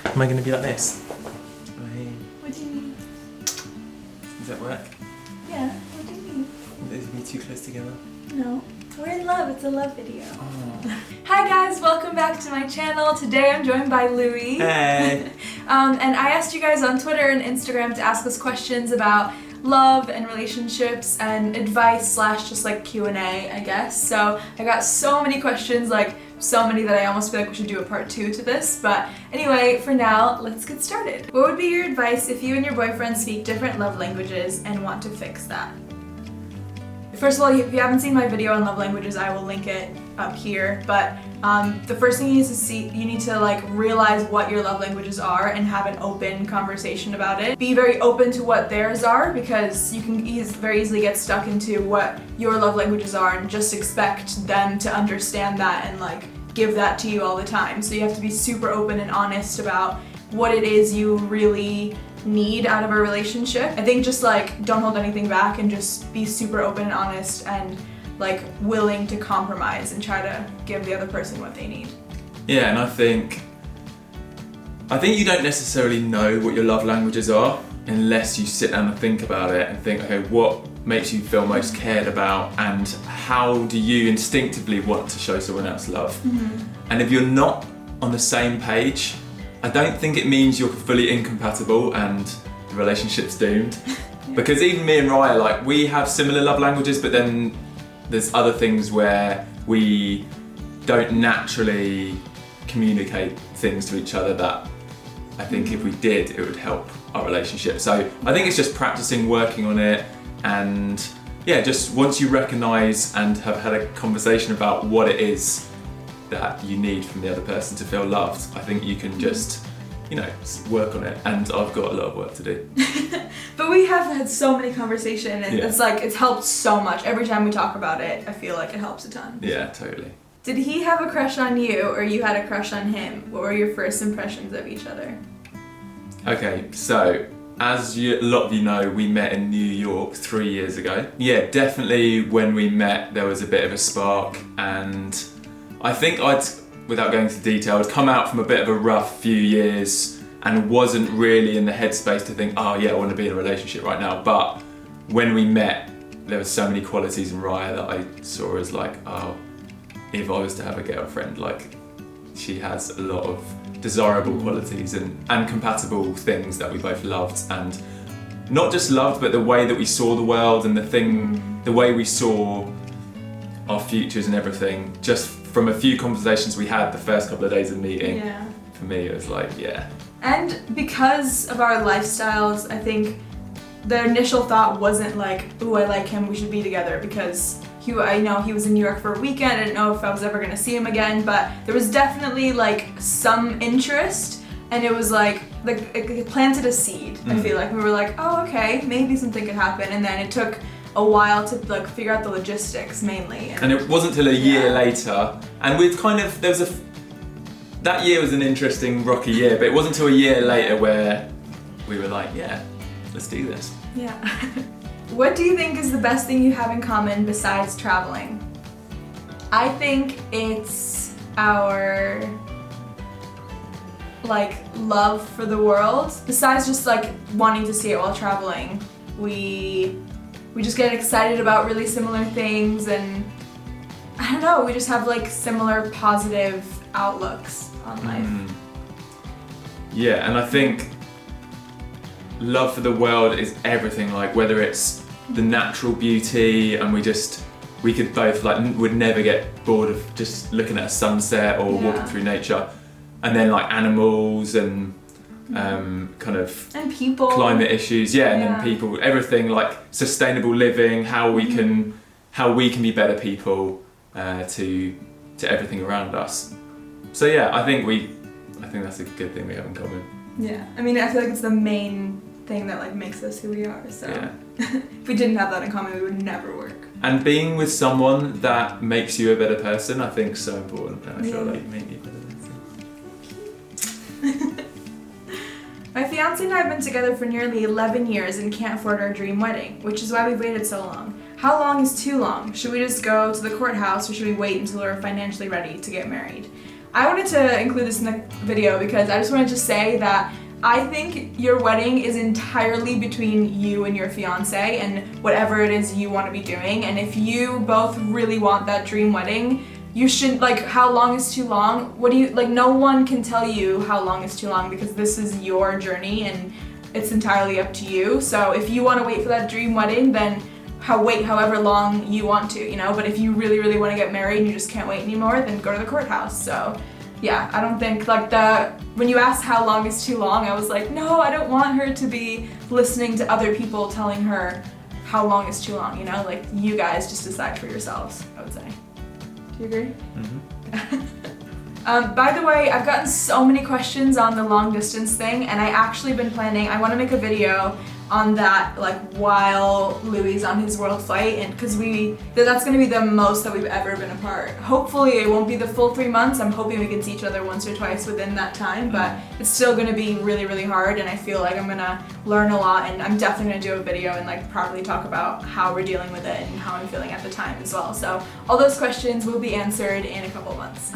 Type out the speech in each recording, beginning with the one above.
Am I going to be like this? What do you mean? Does that work? Yeah, what do you mean? Is we too close together? No. We're in love, it's a love video. Oh. Hi guys, welcome back to my channel. Today I'm joined by Louie. Hey! And I asked you guys on Twitter and Instagram to ask us questions about love and relationships and advice slash just like Q&A, I guess. So I got so many questions, like so many that I almost feel like we should do a part 2 to this. But anyway, for now, let's get started. What would be your advice if you and your boyfriend speak different love languages and want to fix that? First of all, if you haven't seen my video on love languages, I will link it up here, but the first thing you need to like realize what your love languages are and have an open conversation about it. Be very open to what theirs are, because you can very easily get stuck into what your love languages are and just expect them to understand that and like give that to you all the time. So you have to be super open and honest about what it is you really need out of a relationship. I think just like don't hold anything back and just be super open and honest and like willing to compromise and try to give the other person what they need. Yeah, and I think you don't necessarily know what your love languages are unless you sit down and think about it and think, okay, what makes you feel most cared about and how do you instinctively want to show someone else love? Mm-hmm. And if you're not on the same page, I don't think it means you're fully incompatible and the relationship's doomed. Yeah. Because even me and Raya, like, we have similar love languages, but then there's other things where we don't naturally communicate things to each other that I think if we did, it would help our relationship. So I think it's just practicing, working on it, and yeah, just once you recognise and have had a conversation about what it is that you need from the other person to feel loved, I think you can just, you know, work on it, and I've got a lot of work to do. But we have had so many conversations and it's like, it's helped so much. Every time we talk about it, I feel like it helps a ton. Yeah, totally. Did he have a crush on you or you had a crush on him? What were your first impressions of each other? Okay, so as a lot of you know, we met in New York 3 years ago. Yeah, definitely when we met there was a bit of a spark, and I think without going into detail, I'd come out from a bit of a rough few years and wasn't really in the headspace to think, oh yeah, I want to be in a relationship right now. But when we met, there were so many qualities in Raya that I saw as like, oh, if I was to have a girlfriend, like, she has a lot of desirable qualities and compatible things that we both loved, and not just loved, but the way that we saw the world and the way we saw our futures and everything. Just from a few conversations we had the first couple of days of meeting, for me it was like, yeah. And because of our lifestyles, I think the initial thought wasn't like, ooh, I like him, we should be together, because I know he was in New York for a weekend. I didn't know if I was ever gonna see him again, but there was definitely like some interest, and it was like it planted a seed. I feel like we were like, oh, okay, maybe something could happen, and then it took a while to like figure out the logistics mainly. And it wasn't till a year later, and we'd kind of, that year was an interesting rocky year, but it wasn't until a year later where we were like, yeah, let's do this. Yeah. What do you think is the best thing you have in common besides traveling? I think it's our like love for the world. Besides just like wanting to see it while traveling, we just get excited about really similar things, and I don't know, we just have like similar positive outlooks on life. Yeah, and I think love for the world is everything, like whether it's the natural beauty, and we could both like would never get bored of just looking at a sunset or walking through nature, and then like animals and kind of and people, climate issues, and then people, everything like sustainable living, how we can be better people to everything around us. So yeah, I think that's a good thing we have in common. Yeah, I mean, I feel like it's the main thing that like makes us who we are. So if we didn't have that in common, we would never work. And being with someone that makes you a better person, I think is so important. And I feel like you make me a better person. My fiance and I have been together for nearly 11 years and can't afford our dream wedding, which is why we've waited so long. How long is too long? Should we just go to the courthouse, or should we wait until we're financially ready to get married? I wanted to include this in the video because I just wanted to say that I think your wedding is entirely between you and your fiance and whatever it is you want to be doing. And if you both really want that dream wedding, you shouldn't, like, how long is too long? What do you, like, no one can tell you how long is too long because this is your journey and it's entirely up to you. So if you want to wait for that dream wedding, then wait however long you want to, you know? But if you really, really want to get married and you just can't wait anymore, then go to the courthouse. So yeah, I don't think, like, when you asked how long is too long, I was like, no, I don't want her to be listening to other people telling her how long is too long, you know? Like, you guys just decide for yourselves, I would say. Do you agree? Mm-hmm. By the way, I've gotten so many questions on the long distance thing, and I actually been planning, I want to make a video on that, like, while Louis is on his world flight, and because that's going to be the most that we've ever been apart. Hopefully it won't be the full 3 months. I'm hoping we can see each other once or twice within that time, but it's still going to be really, really hard, and I feel like I'm going to learn a lot, and I'm definitely going to do a video and, like, properly talk about how we're dealing with it and how I'm feeling at the time as well. So all those questions will be answered in a couple months.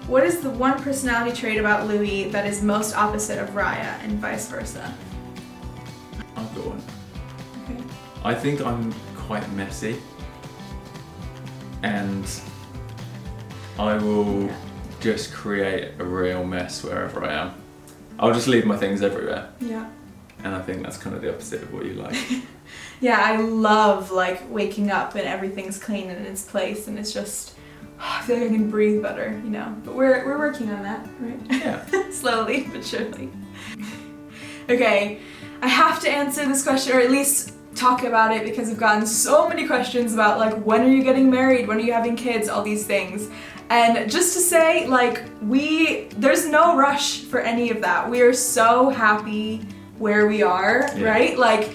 What is the one personality trait about Louis that is most opposite of Raya, and vice versa? I've got one. Okay. I think I'm quite messy, and I will just create a real mess wherever I am. I'll just leave my things everywhere. Yeah. And I think that's kind of the opposite of what you like. Yeah, I love, like, waking up and everything's clean and in its place, and it's just, I feel like I can breathe better, you know. But we're working on that, right? Yeah. Slowly but surely. Okay. I have to answer this question, or at least talk about it, because I've gotten so many questions about, like, when are you getting married, when are you having kids, all these things. And just to say, like, there's no rush for any of that. We are so happy where we are, right? Like,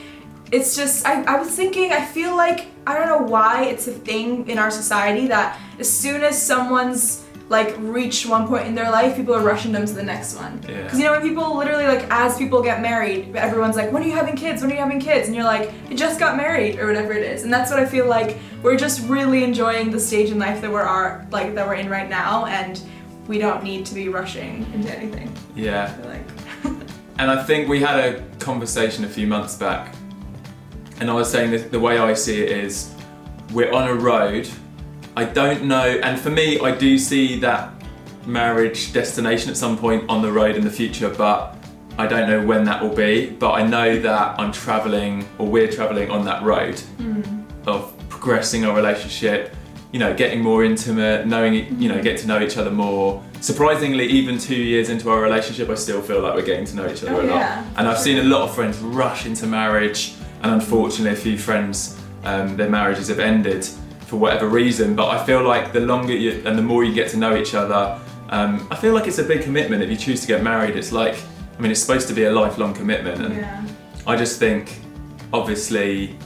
it's just, I was thinking, I feel like, I don't know why it's a thing in our society that as soon as someone's, like, reached one point in their life, people are rushing them to the next one. Yeah. Because, you know, when people literally, like, as people get married, everyone's like, when are you having kids? When are you having kids? And you're like, I just got married, or whatever it is. And that's what I feel like we're just really enjoying the stage in life that we're in right now, and we don't need to be rushing into anything. Yeah. I feel like. And I think we had a conversation a few months back, and I was saying that the way I see it is, we're on a road. I don't know, and for me, I do see that marriage destination at some point on the road in the future, but I don't know when that will be. But I know that I'm traveling, or we're traveling on that road of progressing our relationship, you know, getting more intimate, knowing, you know, get to know each other more. Surprisingly, even 2 years into our relationship, I still feel like we're getting to know each other a lot. And I've seen a lot of friends rush into marriage, and unfortunately, a few friends, their marriages have ended for whatever reason. But I feel like the longer and the more you get to know each other, I feel like it's a big commitment. If you choose to get married, it's like, I mean, it's supposed to be a lifelong commitment, and I just think, obviously,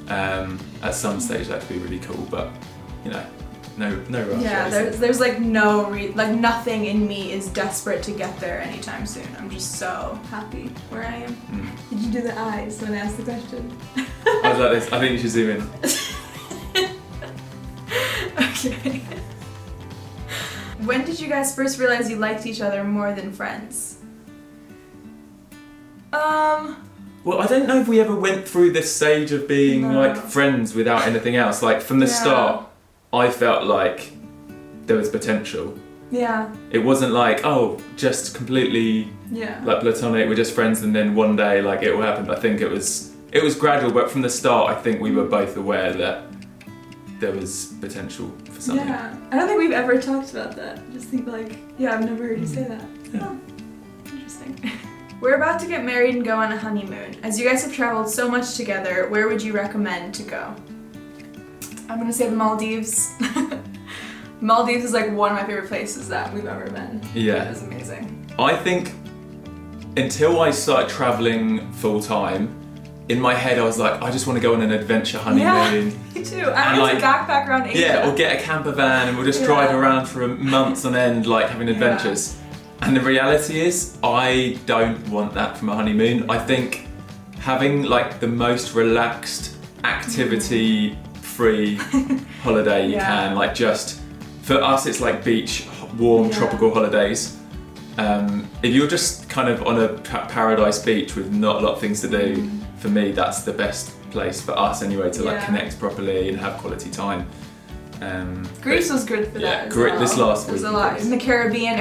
at some stage that could be really cool, but, you know, no rush. Yeah, there's like nothing in me is desperate to get there anytime soon. I'm just so happy where I am. Did you do the eyes when I asked the question? I was like this. I think you should zoom in. Okay. When did you guys first realize you liked each other more than friends? Well, I don't know if we ever went through this stage of being like friends without anything else. Like, from the start, I felt like there was potential. Yeah. It wasn't like, oh, just completely like platonic, we're just friends, and then one day like it will happen. I think it was gradual, but from the start, I think we were both aware that there was potential for something. Yeah. I don't think we've ever talked about that. I just think, like, I've never heard you say that. Yeah. Oh, interesting. We're about to get married and go on a honeymoon. As you guys have traveled so much together, where would you recommend to go? I'm gonna say the Maldives. Maldives is like one of my favorite places that we've ever been. Yeah. It was amazing. I think until I started traveling full time, in my head I was like, I just want to go on an adventure honeymoon. Yeah, me too. I want to backpack around Asia. Yeah, or get a camper van and we'll just drive around for months on end, like having adventures. And the reality is, I don't want that from a honeymoon. I think having like the most relaxed, activity-free holiday you can, like just, for us it's like beach warm tropical holidays. If you're just kind of on a paradise beach with not a lot of things to do, for me that's the best place for us anyway to like connect properly and have quality time. Greece was good for that as well. This last week. There's a lot in the Caribbean.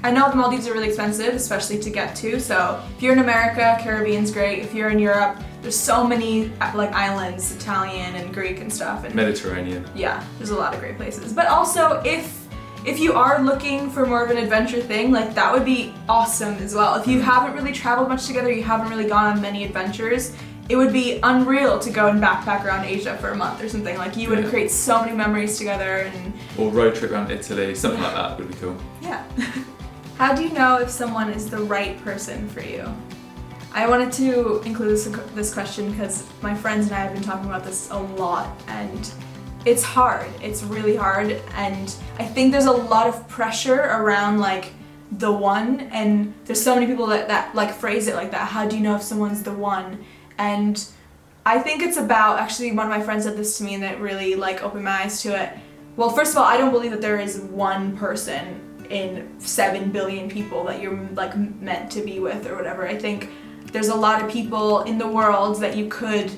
I know the Maldives are really expensive, especially to get to. So if you're in America, Caribbean's great. If you're in Europe, there's so many like islands, Italian and Greek and stuff. And Mediterranean. Yeah, there's a lot of great places. But also if you are looking for more of an adventure thing, like that would be awesome as well. If you haven't really traveled much together, you haven't really gone on many adventures, it would be unreal to go and backpack around Asia for a month or something. Like you would create so many memories together or road trip around Italy, something like that would be cool. Yeah. How do you know if someone is the right person for you? I wanted to include this question because my friends and I have been talking about this a lot, and it's hard. It's really hard, and I think there's a lot of pressure around like the one, and there's so many people that like phrase it like that. How do you know if someone's the one? And I think it's about, actually one of my friends said this to me and that really like opened my eyes to it. Well, first of all, I don't believe that there is one person in 7 billion people that you're like meant to be with or whatever. I think there's a lot of people in the world that you could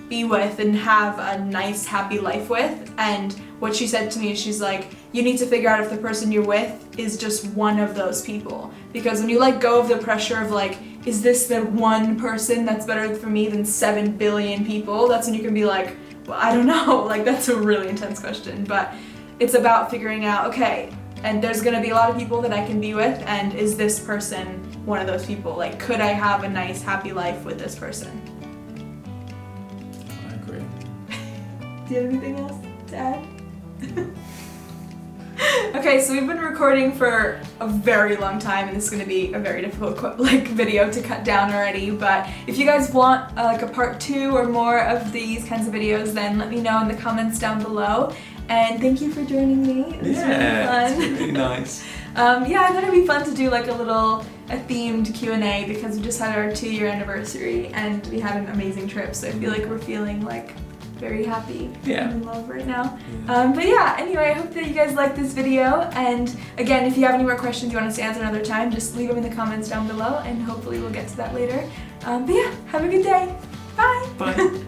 be with and have a nice, happy life with. And what she said to me is, she's like, you need to figure out if the person you're with is just one of those people. Because when you let go of the pressure of like, is this the one person that's better for me than 7 billion people? That's when you can be like, well, I don't know. Like, that's a really intense question. But it's about figuring out, okay, and there's gonna be a lot of people that I can be with, and is this person one of those people? Like, could I have a nice, happy life with this person? I agree. Do you have anything else to add? Okay, so we've been recording for a very long time, and this is going to be a very difficult video to cut down already, but if you guys want like a part 2 or more of these kinds of videos, then let me know in the comments down below. And thank you for joining me. It was really fun. It's really nice. Yeah, I thought it'd be fun to do like a themed Q&A because we just had our 2-year anniversary and we had an amazing trip, so I feel like we're feeling like very happy and in love right now. But yeah, anyway, I hope that you guys liked this video, and again, if you have any more questions you want us to answer another time, just leave them in the comments down below and hopefully we'll get to that later. But yeah, have a good day. Bye! Bye!